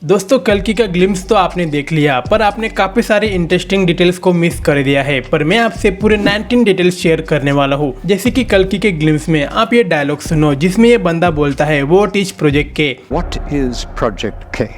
दोस्तों कल्कि का ग्लिम्स तो आपने देख लिया, पर आपने काफी सारी इंटरेस्टिंग डिटेल्स को मिस कर दिया है। पर मैं आपसे पूरे 19 डिटेल्स शेयर करने वाला हूँ। जैसे कि कल्कि के ग्लिम्स में आप ये डायलॉग सुनो जिसमें ये बंदा बोलता है व्हाट इज प्रोजेक्ट के। What is Project K?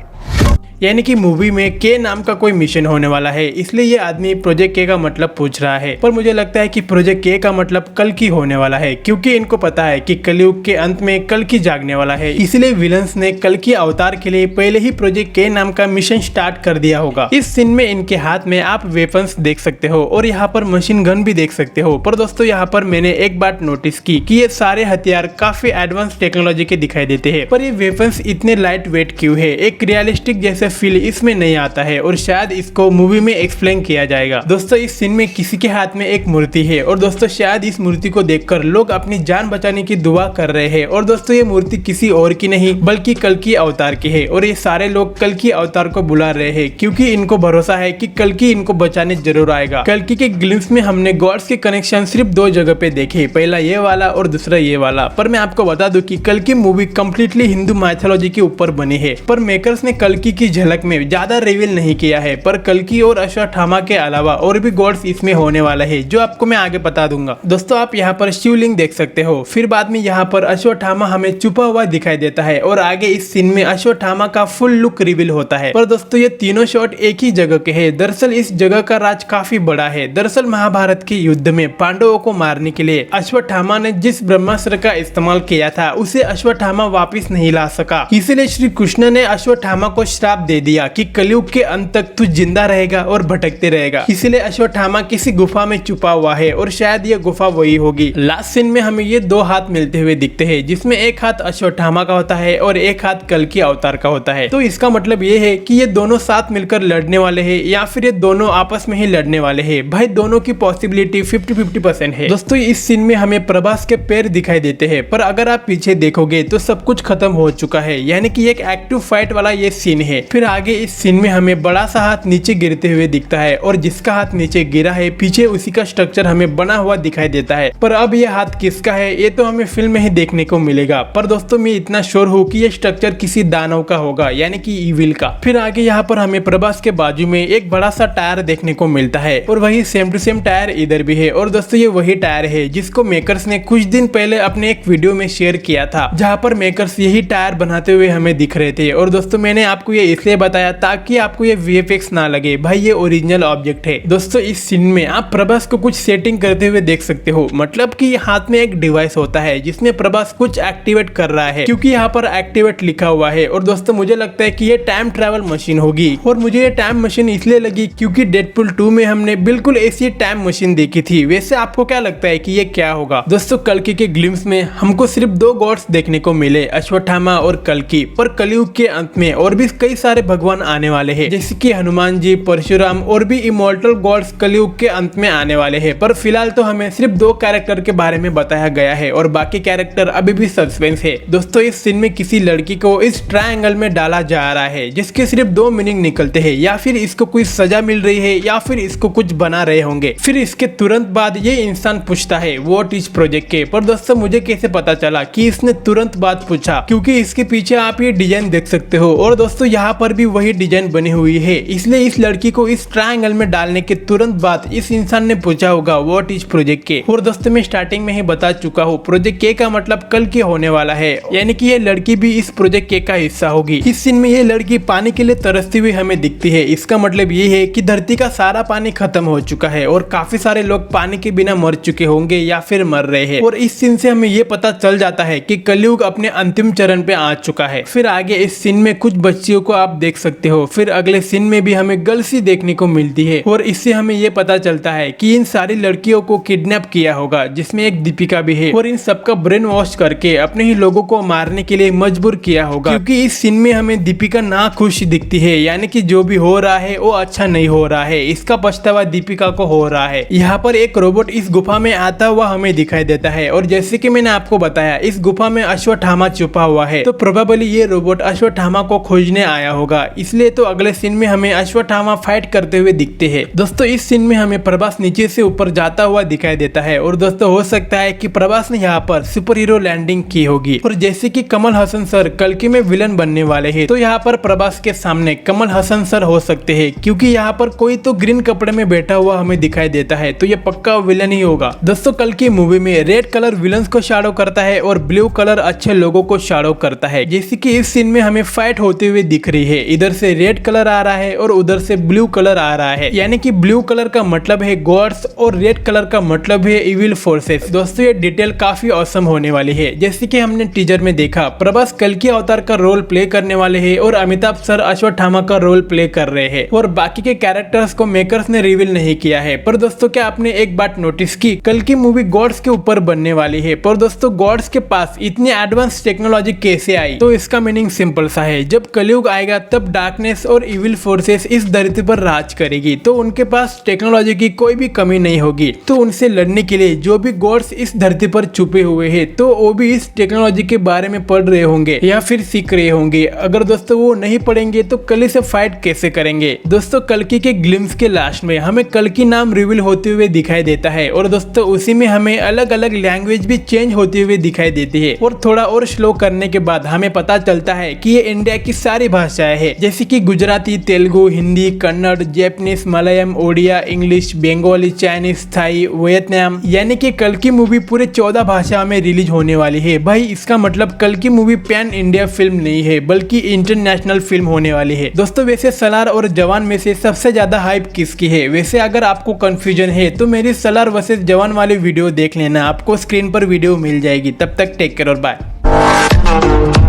यानी कि मूवी में के नाम का कोई मिशन होने वाला है, इसलिए ये आदमी प्रोजेक्ट के का मतलब पूछ रहा है। पर मुझे लगता है कि प्रोजेक्ट के का मतलब कल्कि होने वाला है, क्योंकि इनको पता है कि कलयुग के अंत में कल्कि जागने वाला है। इसलिए विलन्स ने कल्कि अवतार के लिए पहले ही प्रोजेक्ट के नाम का मिशन स्टार्ट कर दिया होगा। इस सीन में इनके हाथ में आप वेपन्स देख सकते हो और यहाँ पर मशीन गन भी देख सकते हो। पर दोस्तों यहाँ पर मैंने एक बात नोटिस की कि ये सारे हथियार काफी एडवांस टेक्नोलॉजी के दिखाई देते हैं, पर ये वेपन्स इतने लाइट वेट क्यों है? एक रियलिस्टिक जैसे फील इसमें नहीं आता है और शायद इसको मूवी में एक्सप्लेन किया जाएगा। दोस्तों इस सीन में किसी के हाथ में एक मूर्ति है और दोस्तों शायद इस मूर्ति को देखकर लोग अपनी जान बचाने की दुआ कर रहे हैं। और दोस्तों ये मूर्ति किसी और की नहीं बल्कि कल्कि अवतार की है और ये सारे लोग कल्कि अवतार को बुला रहे हैं, क्योंकि इनको भरोसा है कि कल्कि इनको बचाने जरूर आएगा। कल्कि के ग्लिम्स में हमने गॉड्स के कनेक्शन सिर्फ दो जगह पे देखे, पहला ये वाला और दूसरा ये वाला। पर मैं आपको बता दूं कि कल्कि मूवी कम्प्लीटली हिंदू माइथोलॉजी के ऊपर बनी है, पर मेकर्स ने कल्कि की झलक में ज्यादा रिवील नहीं किया है। पर कल्कि और अश्वत्थामा के अलावा और भी गॉड्स इसमें होने वाला है, जो आपको मैं आगे बता दूंगा। दोस्तों आप यहाँ पर शिवलिंग देख सकते हो, फिर बाद में यहाँ पर अश्वत्थामा हमें छुपा हुआ दिखाई देता है और आगे इस सीन में अश्वत्थामा का फुल लुक रिवील होता है। पर दोस्तों ये तीनों शॉट एक ही जगह के हैं। दरअसल इस जगह का राज काफी बड़ा है। दरअसल महाभारत के युद्ध में पांडवों को मारने के लिए अश्वत्थामा ने जिस ब्रह्मास्त्र का इस्तेमाल किया था उसे अश्वत्थामा वापिस नहीं ला सका, इसलिए श्री कृष्ण ने अश्वत्थामा को श्राप दे दिया कि कलयुग के अंत तक तू जिंदा रहेगा और भटकते रहेगा। इसलिए अश्वत्थामा किसी गुफा में छुपा हुआ है और शायद ये गुफा वही होगी। लास्ट सीन में हमें ये दो हाथ मिलते हुए दिखते हैं, जिसमें एक हाथ अश्वत्थामा का होता है और एक हाथ कल्कि अवतार का होता है। तो इसका मतलब ये है कि ये दोनों साथ मिलकर लड़ने वाले हैं या फिर ये दोनों आपस में ही लड़ने वाले हैं। भाई दोनों की पॉसिबिलिटी 50-50% है। दोस्तों इस सीन में हमें प्रभास के पैर दिखाई देते हैं, पर अगर आप पीछे देखोगे तो सब कुछ खत्म हो चुका है, यानी कि एक एक्टिव फाइट वाला ये सीन है। फिर आगे इस सीन में हमें बड़ा सा हाथ नीचे गिरते हुए दिखता है और जिसका हाथ नीचे गिरा है पीछे उसी का स्ट्रक्चर हमें बना हुआ दिखाई देता है। पर अब ये हाथ किसका है ये तो हमें फिल्म में ही देखने को मिलेगा। पर दोस्तों मैं इतना श्योर हूँ कि ये स्ट्रक्चर किसी दानव का होगा, यानी कि इविल का। फिर आगे यहाँ पर हमें प्रभास के बाजू में एक बड़ा सा टायर देखने को मिलता है और वही सेम टू सेम टायर इधर भी है। और दोस्तों ये वही टायर है जिसको मेकर्स ने कुछ दिन पहले अपने एक वीडियो में शेयर किया था, जहाँ पर मेकर्स यही टायर बनाते हुए हमें दिख रहे थे। और दोस्तों मैंने आपको ये इसलिए बताया ताकि आपको ये VFX ना लगे, भाई ये ओरिजिनल ऑब्जेक्ट है। दोस्तों इस सीन में आप प्रभास को कुछ सेटिंग करते हुए देख सकते हो, मतलब कि हाथ में एक डिवाइस होता है जिसमें प्रभास कुछ एक्टिवेट कर रहा है, क्योंकि यहाँ पर एक्टिवेट लिखा हुआ है। और दोस्तों मुझे लगता है कि ये टाइम ट्रैवल मशीन होगी, और मुझे ये टाइम मशीन इसलिए लगी क्योंकि डेडपुल 2 में हमने बिल्कुल ऐसी टाइम मशीन देखी थी। वैसे आपको क्या लगता है कि ये क्या होगा? दोस्तों कल्कि के ग्लिम्स में हमको सिर्फ दो गॉड्स देखने को मिले, अश्वत्थामा और कल्कि। पर कलयुग के अंत में और भी कई सारे भगवान आने वाले हैं, जैसे कि हनुमान जी, परशुराम और भी इमॉर्टल गॉड्स कलयुग के अंत में आने वाले हैं। पर फिलहाल तो हमें सिर्फ दो कैरेक्टर के बारे में बताया गया है और बाकी कैरेक्टर अभी भी सस्पेंस है। दोस्तों इस सीन में किसी लड़की को इस ट्रायंगल में डाला जा रहा है, जिसके सिर्फ दो मीनिंग निकलते हैं, या फिर इसको कोई सजा मिल रही है या फिर इसको कुछ बना रहे होंगे। फिर इसके तुरंत बाद ये इंसान पूछता है व्हाट इज प्रोजेक्ट के। पर दोस्तों मुझे कैसे पता चला कि इसने तुरंत बाद पूछा? क्योंकि इसके पीछे आप ये डिजाइन देख सकते हो और दोस्तों यहाँ पर भी वही डिजाइन बनी हुई है, इसलिए इस लड़की को इस ट्रायंगल में डालने के तुरंत बाद इस इंसान ने पूछा होगा व्हाट इज प्रोजेक्ट के। और दोस्तों मैं स्टार्टिंग में ही बता चुका हूँ, प्रोजेक्ट के का मतलब कल के होने वाला है, यानी कि ये लड़की भी इस प्रोजेक्ट के का हिस्सा होगी। इस सीन में ये लड़की पानी के लिए तरसती हुई हमें दिखती है। इसका मतलब ये है कि धरती का सारा पानी खत्म हो चुका है और काफी सारे लोग पानी के बिना मर चुके होंगे या फिर मर रहे हैं। और इस सीन से हमें ये पता चल जाता है कि कलयुग अपने अंतिम चरण पे आ चुका है। फिर आगे इस सीन में कुछ बच्चियों को आप देख सकते हो। फिर अगले सीन में भी हमें गर्ल्स ही देखने को मिलती है और इससे हमें ये पता चलता है कि इन सारी लड़कियों को किडनैप किया होगा, जिसमें एक दीपिका भी है, और इन सबका ब्रेन वॉश करके अपने ही लोगों को मारने के लिए मजबूर किया होगा। क्योंकि इस सीन में हमें दीपिका ना खुश दिखती है, यानी कि जो भी हो रहा है वो अच्छा नहीं हो रहा है, इसका पछतावा दीपिका को हो रहा है। यहाँ पर एक रोबोट इस गुफा में आता हुआ हमें दिखाई देता है और जैसे कि मैंने आपको बताया इस गुफा में अश्वत्थामा छुपा हुआ है, तो प्रोबेबली ये रोबोट अश्वत्थामा को खोजने आया होगा, इसलिए तो अगले सीन में हमें अश्वत्थामा फाइट करते हुए दिखते हैं। दोस्तों इस सीन में हमें प्रभास नीचे से ऊपर जाता हुआ दिखाई देता है और दोस्तों हो सकता है कि प्रभास ने यहाँ पर सुपर हीरो लैंडिंग की होगी। और जैसे कि कमल हसन सर कल्कि में विलन बनने वाले हैं, तो यहाँ पर प्रभास के सामने कमल हसन सर हो सकते हैं, क्योंकि यहाँ पर कोई तो ग्रीन कपड़े में बैठा हुआ हमें दिखाई देता है, तो ये पक्का विलन ही होगा। दोस्तों कल की मूवी में रेड कलर विलन्स को शैडो करता है और ब्लू कलर अच्छे लोगों को शैडो करता है। जैसे कि इस सीन में हमें फाइट होते हुए दिख रही है, इधर से रेड कलर आ रहा है और उधर से ब्लू कलर आ रहा है, यानी कि ब्लू कलर का मतलब है गॉड्स और रेड कलर का मतलब है इविल फोर्सेस। दोस्तों ये डिटेल काफी औसम होने वाली है। जैसे कि हमने टीजर में देखा, प्रभास कल्कि अवतार का रोल प्ले करने वाले हैं और अमिताभ सर अश्वत्थामा का रोल प्ले कर रहे हैं, और बाकी के कैरेक्टर्स को मेकर्स ने रिवील नहीं किया है। पर दोस्तों क्या आपने एक बात नोटिस की, कल की मूवी गॉड्स के ऊपर बनने वाली है, पर दोस्तों गॉड्स के पास इतनी एडवांस टेक्नोलॉजी कैसे आई? तो इसका मीनिंग सिंपल सा है, जब कलयुग आएगा तब डार्कनेस और इविल फोर्सेस इस धरती पर राज करेगी, तो उनके पास टेक्नोलॉजी की कोई भी कमी नहीं होगी। तो उनसे लड़ने के लिए जो भी गॉड्स इस धरती पर छुपे हुए हैं, तो वो भी इस टेक्नोलॉजी के बारे में पढ़ रहे होंगे या फिर सीख रहे होंगे। अगर दोस्तों वो नहीं पढ़ेंगे तो कल्कि से फाइट कैसे करेंगे? दोस्तों कल्कि के ग्लिम्स के लास्ट में हमें कल्कि नाम रिवील होते हुए दिखाई देता है, और दोस्तों उसी में हमें अलग अलग लैंग्वेज भी चेंज होती हुई दिखाई देती है। और थोड़ा और स्लो करने के बाद हमें पता चलता है कि ये इंडिया की सारी भाषाएं हैं, जैसे कि Gujarati, Telugu, Hindi, Kannada, Japanese, Malayalam, Odia, English, Bengali, Chinese, Thai, Vietnam, यानी कि कल की मूवी पूरे 14 भाषा में रिलीज होने वाली है। भाई इसका मतलब कल की मूवी पैन इंडिया फिल्म नहीं है, बल्कि इंटरनेशनल फिल्म होने वाली है। दोस्तों वैसे सलार और जवान में से सबसे ज्यादा हाइप किसकी है? वैसे अगर आपको कंफ्यूजन है तो मेरी सलार वर्सेस जवान वाली वीडियो देख लेना, आपको स्क्रीन पर वीडियो मिल जाएगी। तब तक टेक केयर और बाय।